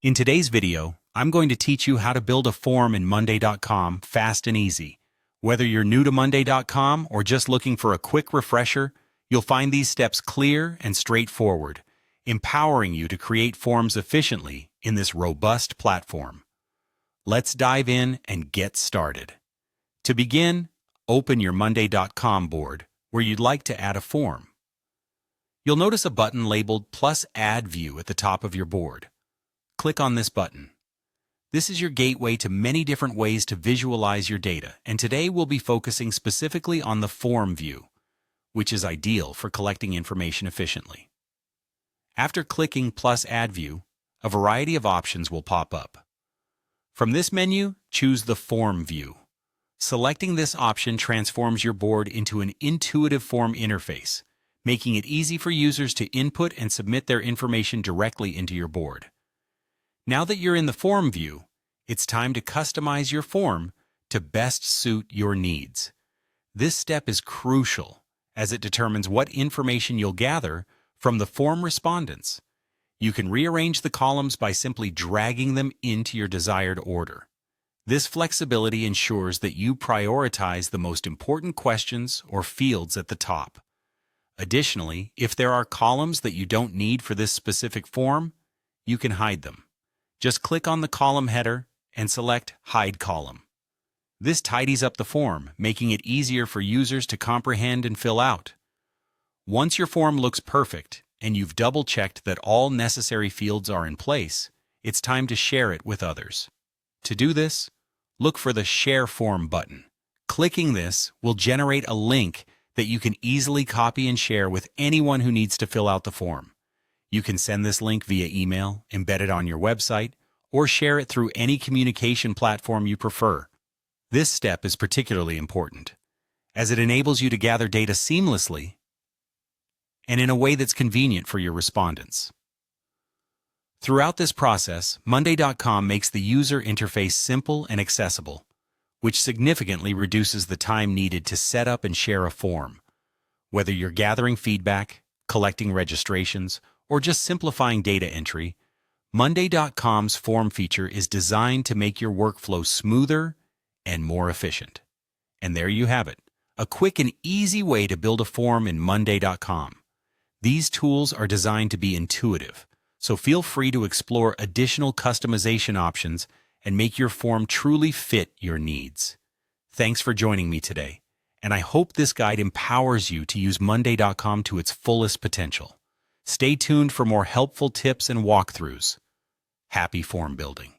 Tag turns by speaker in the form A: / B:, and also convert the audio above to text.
A: In today's video, I'm going to teach you how to build a form in Monday.com fast and easy. Whether you're new to Monday.com or just looking for a quick refresher, you'll find these steps clear and straightforward, empowering you to create forms efficiently in this robust platform. Let's dive in and get started. To begin, open your Monday.com board where you'd like to add a form. You'll notice a button labeled Plus Add View at the top of your board. Click on this button. This is your gateway to many different ways to visualize your data, and today we'll be focusing specifically on the form view, which is ideal for collecting information efficiently. After clicking Plus Add View, a variety of options will pop up. From this menu, choose the Form view. Selecting this option transforms your board into an intuitive form interface, making it easy for users to input and submit their information directly into your board. Now that you're in the form view, it's time to customize your form to best suit your needs. This step is crucial as it determines what information you'll gather from the form respondents. You can rearrange the columns by simply dragging them into your desired order. This flexibility ensures that you prioritize the most important questions or fields at the top. Additionally, if there are columns that you don't need for this specific form, you can hide them. Just click on the column header and select Hide Column. This tidies up the form, making it easier for users to comprehend and fill out. Once your form looks perfect and you've double-checked that all necessary fields are in place, it's time to share it with others. To do this, look for the Share Form button. Clicking this will generate a link that you can easily copy and share with anyone who needs to fill out the form. You can send this link via email, embed it on your website, or share it through any communication platform you prefer. This step is particularly important, as it enables you to gather data seamlessly and in a way that's convenient for your respondents. Throughout this process, Monday.com makes the user interface simple and accessible, which significantly reduces the time needed to set up and share a form. Whether you're gathering feedback, collecting registrations, or just simplifying data entry, Monday.com's form feature is designed to make your workflow smoother and more efficient. And there you have it, a quick and easy way to build a form in Monday.com. These tools are designed to be intuitive, so feel free to explore additional customization options and make your form truly fit your needs. Thanks for joining me today, and I hope this guide empowers you to use Monday.com to its fullest potential. Stay tuned for more helpful tips and walkthroughs. Happy form building!